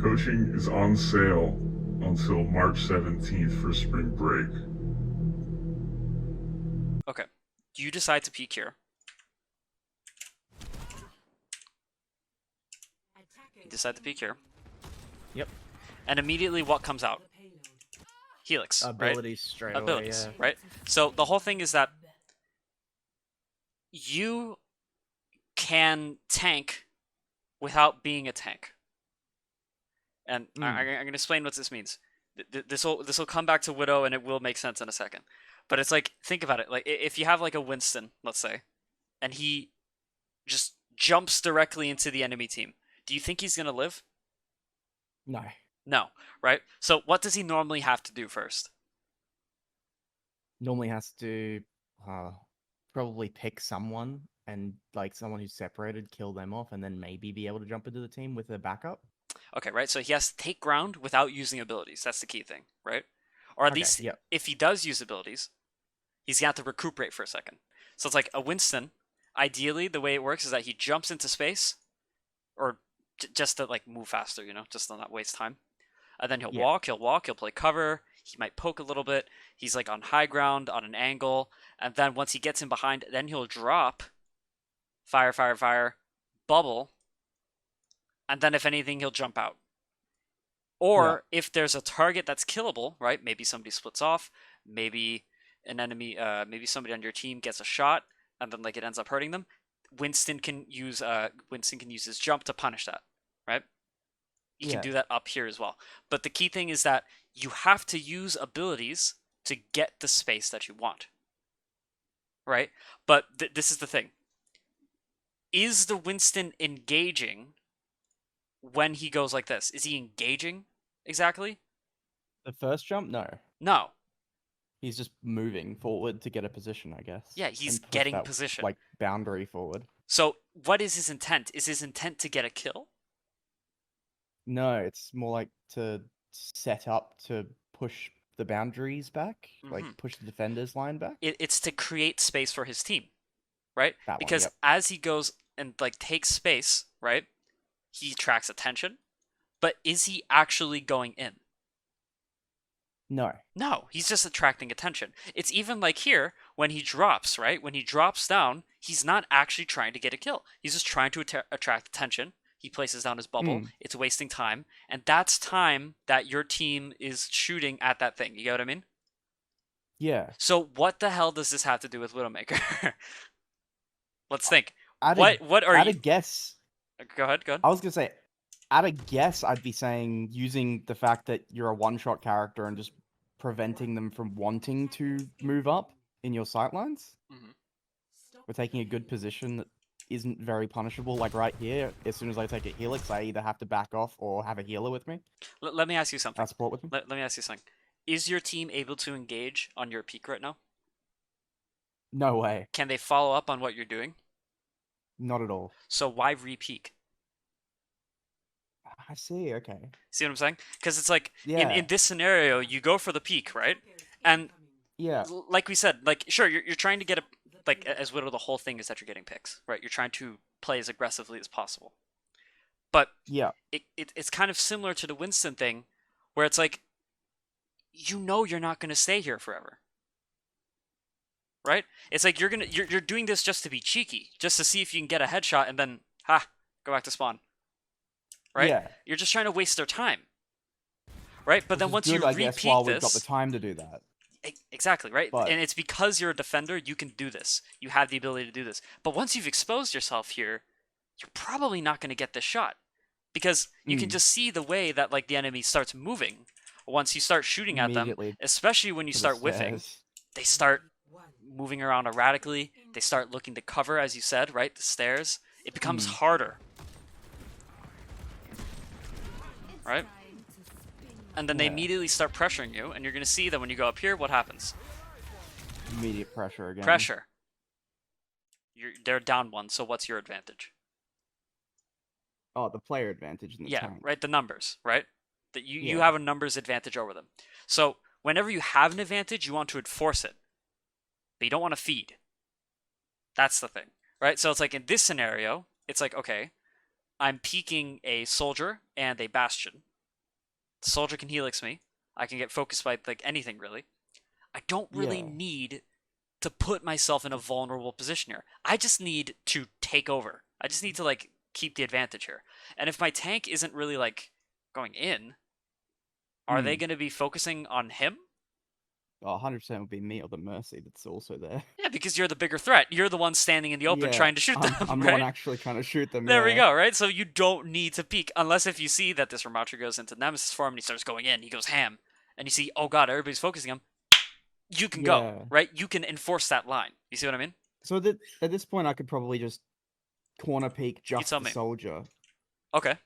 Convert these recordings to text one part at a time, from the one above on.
Coaching is on sale until March 17th for spring break. Okay. You decide to peek here. You decide to peek here. Yep. And immediately what comes out? Helix, right? Abilities straight away, Abilities, yeah. right? So the whole thing is that you can tank without being a tank. And I'm going to explain what this means. This will come back to Widow, and it will make sense in a second. But it's like, think about it. Like, if you have like a Winston, let's say, and he just jumps directly into the enemy team, do you think he's going to live? No. No, right? So what does he normally have to do first? Normally has to probably pick someone and like someone who's separated, kill them off, and then maybe be able to jump into the team with a backup. Okay, right? So he has to take ground without using abilities. That's the key thing, right? Or at Okay, least yep. if he does use abilities, he's going to have to recuperate for a second. So it's like a Winston. Ideally, the way it works is that he jumps into space, or just to like move faster, just to not waste time. And then he'll Yeah. walk, he'll play cover, he might poke a little bit, he's like on high ground, on an angle, and then once he gets in behind, then he'll drop, fire, fire, fire, bubble, and then if anything, he'll jump out. Or if there's a target that's killable, right? Maybe somebody splits off, maybe an enemy, maybe somebody on your team gets a shot, and then like it ends up hurting them. Winston can use his jump to punish that, right? You can do that up here as well. But the key thing is that you have to use abilities to get the space that you want, right? But this is the thing. Is the Winston engaging when he goes like this? Is he engaging exactly? The first jump, no. No. He's just moving forward to get a position, I guess. Yeah, he's and push getting that, position. like boundary forward. So what is his intent? Is his intent to get a kill? No, it's more like to set up to push the boundaries back, like push the defenders line back. It's to create space for his team, right? That one, Because yep. as he goes and like takes space, right? He attracts attention. But is he actually going in? No. No, he's just attracting attention. It's even like here when he drops, right? When he drops down, he's not actually trying to get a kill. He's just trying to attract attention. He places down his bubble. It's wasting time. And that's time that your team is shooting at that thing. You get what I mean? Yeah. So what the hell does this have to do with Widowmaker? Let's think. At What are you? At a guess. Go ahead. I was gonna say, at a guess, I'd be saying using the fact that you're a one-shot character and just preventing them from wanting to move up in your sightlines. We're taking a good position that isn't very punishable. Like right here, as soon as I take a helix, I either have to back off or have a healer with me. Let me ask you something. Support with me. Let me ask you something. Is your team able to engage on your peak right now? No way. Can they follow up on what you're doing? Not at all. So why re-peak? I see, okay. See what I'm saying? Because it's like, in this scenario, you go for the peak, right? And like we said, like, sure, you're trying to get a, like, as Widow, the whole thing is that you're getting picks, right? You're trying to play as aggressively as possible. But it's kind of similar to the Winston thing, where it's like, you're not going to stay here forever. Right? It's like you're doing this just to be cheeky, just to see if you can get a headshot and then go back to spawn. Right? Yeah. You're just trying to waste their time. Right? But then once you repeat while this, we've got the time to do that. Exactly, right? And it's because you're a defender, you can do this. You have the ability to do this. But once you've exposed yourself here, you're probably not going to get this shot. Because you can just see the way that like the enemy starts moving once you start shooting at them, especially when you start whiffing. They start moving around erratically. They start looking to cover, as you said, right? The stairs. It becomes harder. Right? And then they immediately start pressuring you, and you're going to see that when you go up here, what happens? Immediate pressure again. Pressure. They're down one, so what's your advantage? Oh, the player advantage in the tank. Right? The numbers, right? That you have a numbers advantage over them. So whenever you have an advantage, you want to enforce it. But you don't want to feed. That's the thing, right? So it's like in this scenario, it's like, okay, I'm peeking a soldier and a bastion, The soldier can helix me. I can get focused by like anything really. I don't really Yeah. need to put myself in a vulnerable position here. I just need to take over. I just need to like keep the advantage here. And if my tank isn't really like going in, are they going to be focusing on him? Oh, 100% would be me or the Mercy that's also there. Yeah, because you're the bigger threat. You're the one standing in the open Yeah, trying to shoot them, I'm the right? one actually trying to shoot them. There we yeah. go, right? So you don't need to peek unless if you see that this Ramatra goes into Nemesis form and he starts going in, he goes ham, and you see, oh god, everybody's focusing him. You can go, Yeah. right? You can enforce that line. You see what I mean? So at this point, I could probably just corner peek just tell the me. soldier. Okay,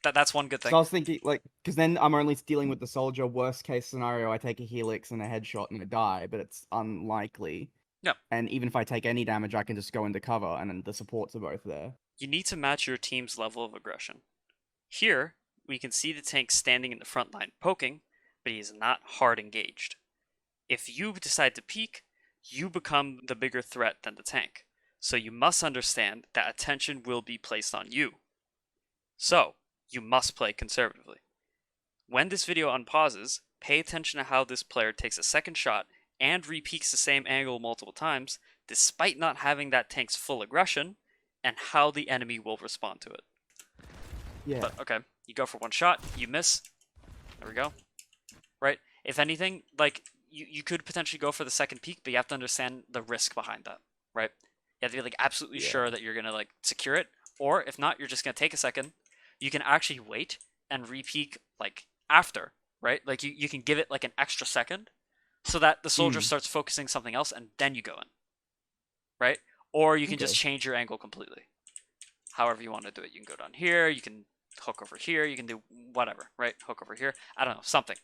that's one good thing. So I was thinking, like, because then I'm only dealing with the soldier. Worst case scenario, I take a helix and a headshot and I die, but it's unlikely. Yeah. And even if I take any damage, I can just go into cover, and then the supports are both there. You need to match your team's level of aggression. Here, we can see the tank standing in the front line poking, but he is not hard engaged. If you decide to peek, you become the bigger threat than the tank. So you must understand that attention will be placed on you. So, you must play conservatively. When this video unpauses, pay attention to how this player takes a second shot and repeaks the same angle multiple times, despite not having that tank's full aggression, and how the enemy will respond to it. Yeah. But, okay, you go for one shot, you miss. There we go. Right? If anything, like, you could potentially go for the second peek, but you have to understand the risk behind that, right? You have to be, like, absolutely sure that you're going to, like, secure it. Or, if not, you're just going to take a second. You can actually wait and re-peek, like, after, right? Like, you can give it, like, an extra second so that the soldier starts focusing something else, and then you go in, right? Or you can just change your angle completely. However you want to do it. You can go down here, you can hook over here, you can do whatever, right? Hook over here. I don't know, something.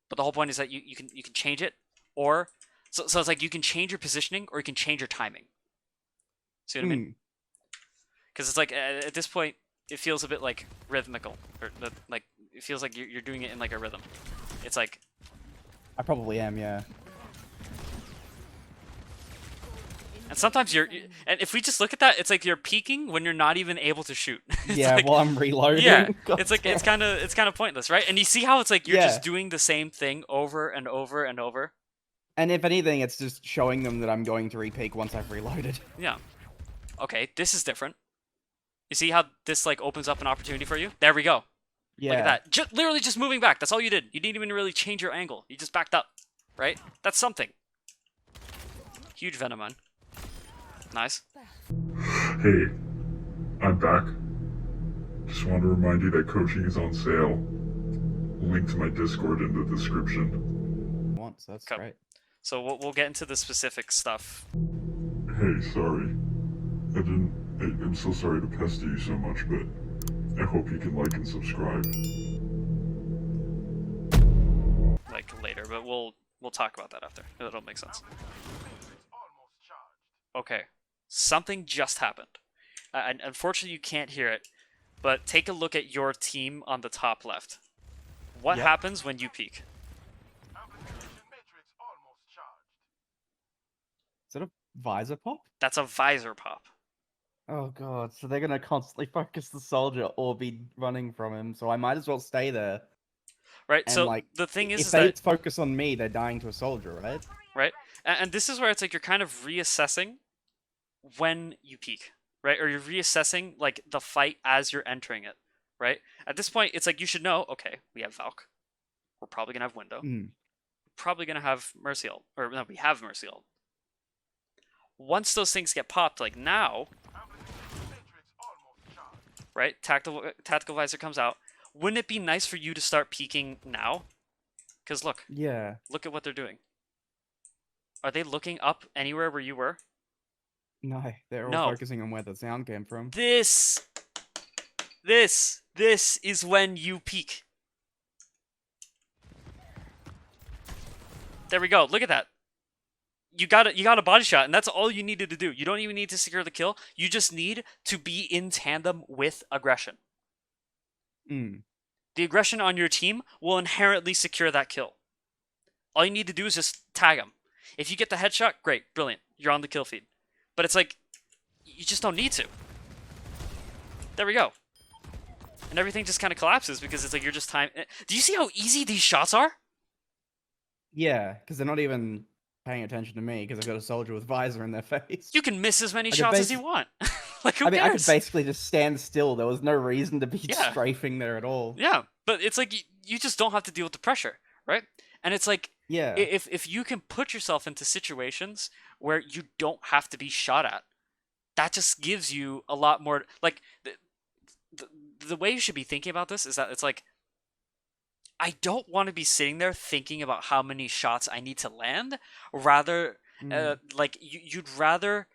But the whole point is that you can change it, or so it's like you can change your positioning or you can change your timing. See what I mean? Because it's like at this point it feels a bit like rhythmical, or like it feels like you're doing it in like a rhythm. It's like I probably am, yeah. And sometimes and if we just look at that, it's like you're peeking when you're not even able to shoot. Yeah, like, while I'm reloading. Yeah, it's like it's kind of pointless, right? And you see how it's like you're just doing the same thing over and over and over. And if anything, it's just showing them that I'm going to re-peek once I've reloaded. Yeah. Okay, this is different. You see how this like opens up an opportunity for you? There we go. Yeah. Look at that. Literally just moving back. That's all you did. You didn't even really change your angle. You just backed up, right? That's something. Huge venom on. Nice. Hey, I'm back. Just want to remind you that coaching is on sale. Link to my Discord in the description. Once, that's great. So we'll get into the specific stuff. Hey, sorry. I'm so sorry to pester you so much, but I hope you can like and subscribe. Like later, but we'll talk about that after. It'll make sense. Okay. Something just happened. And unfortunately, you can't hear it, but take a look at your team on the top left. What happens when you peek? Is that a visor pop? That's a visor pop. Oh god, so they're gonna constantly focus the soldier or be running from him, so I might as well stay there. Right, and so like, the thing is if that... they focus on me, they're dying to a soldier, right? Right, and this is where it's like you're kind of reassessing when you peek, right? Or you're reassessing like the fight as you're entering it, right? At this point, it's like you should know, okay, we have Valk. We're probably going to have Window. We're probably going to have Mercy ult. Or no, we have Mercy ult. Once those things get popped, like now, right? Tactical Visor comes out. Wouldn't it be nice for you to start peeking now? Because look. Yeah. Look at what they're doing. Are they looking up anywhere where you were? No, they're all focusing on where the sound came from. This is when you peek. There we go. Look at that. You got a body shot, and that's all you needed to do. You don't even need to secure the kill. You just need to be in tandem with aggression. The aggression on your team will inherently secure that kill. All you need to do is just tag them. If you get the headshot, great, brilliant. You're on the kill feed. But it's like, you just don't need to. There we go. and everything just kind of collapses because it's like you're just time. Do you see how easy these shots are? Yeah, because they're not even paying attention to me because I've got a soldier with visor in their face. You can miss as many I could shots as you want. Like, who I mean, I could cares? basically just stand still. There was no reason to be Yeah. strafing there at all. Yeah, but it's like you just don't have to deal with the pressure, right? And it's like, Yeah. if you can put yourself into situations where you don't have to be shot at, that just gives you a lot more. Like, the way you should be thinking about this is that it's like, I don't want to be sitting there thinking about how many shots I need to land. Rather, like you'd rather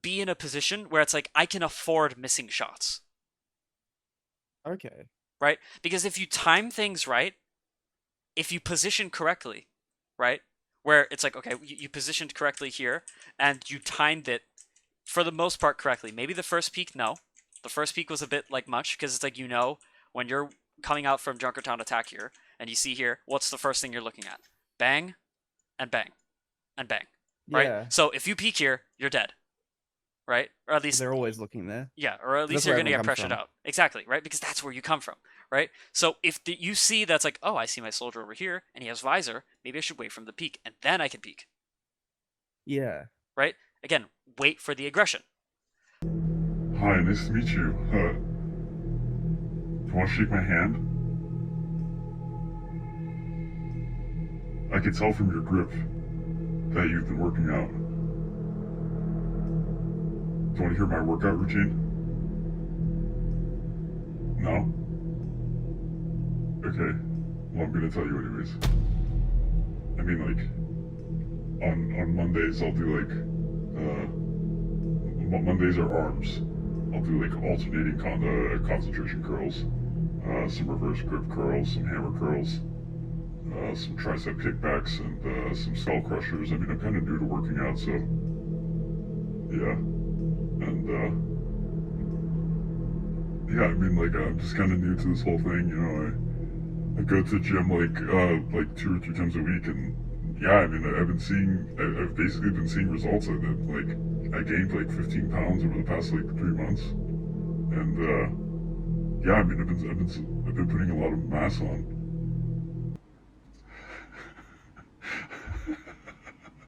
be in a position where it's like I can afford missing shots. Okay. Right? Because if you time things right, if you position correctly, right? Where it's like, okay, you positioned correctly here, and you timed it for the most part correctly. Maybe the first peak, no. The first peak was a bit like much, because it's like, you know, when you're coming out from Junkertown attack here, and you see here, what's the first thing you're looking at? Bang, and bang, and bang. Right? Yeah. So if you peek here, you're dead. Right? Or at least They're always looking there. yeah, or at least That's you're where going to get everyone comes pressured from. out. Exactly, right? Because that's where you come from, right? So if you see that's like, oh, I see my soldier over here, and he has visor, maybe I should wait from the peak, and then I can peek, Yeah. right? Again, wait for the aggression. Hi, nice to meet you. You want to shake my hand? I can tell from your grip that you've been working out. Do you want to hear my workout routine? No? Okay. Well, I'm gonna tell you anyways. I mean, like, on Mondays I'll do like, Mondays are arms. I'll do like alternating concentration curls, some reverse grip curls, some hammer curls, some tricep kickbacks, and some skull crushers. I mean, I'm kind of new to working out, so yeah. And yeah, I mean, like, I'm just kind of new to this whole thing, you know. I go to the gym like 2 or 3 times a week, and yeah, I mean, I've basically been seeing results of it. Like, I gained like 15 pounds over the past like 3 months, and yeah, I mean, I've been putting a lot of mass on.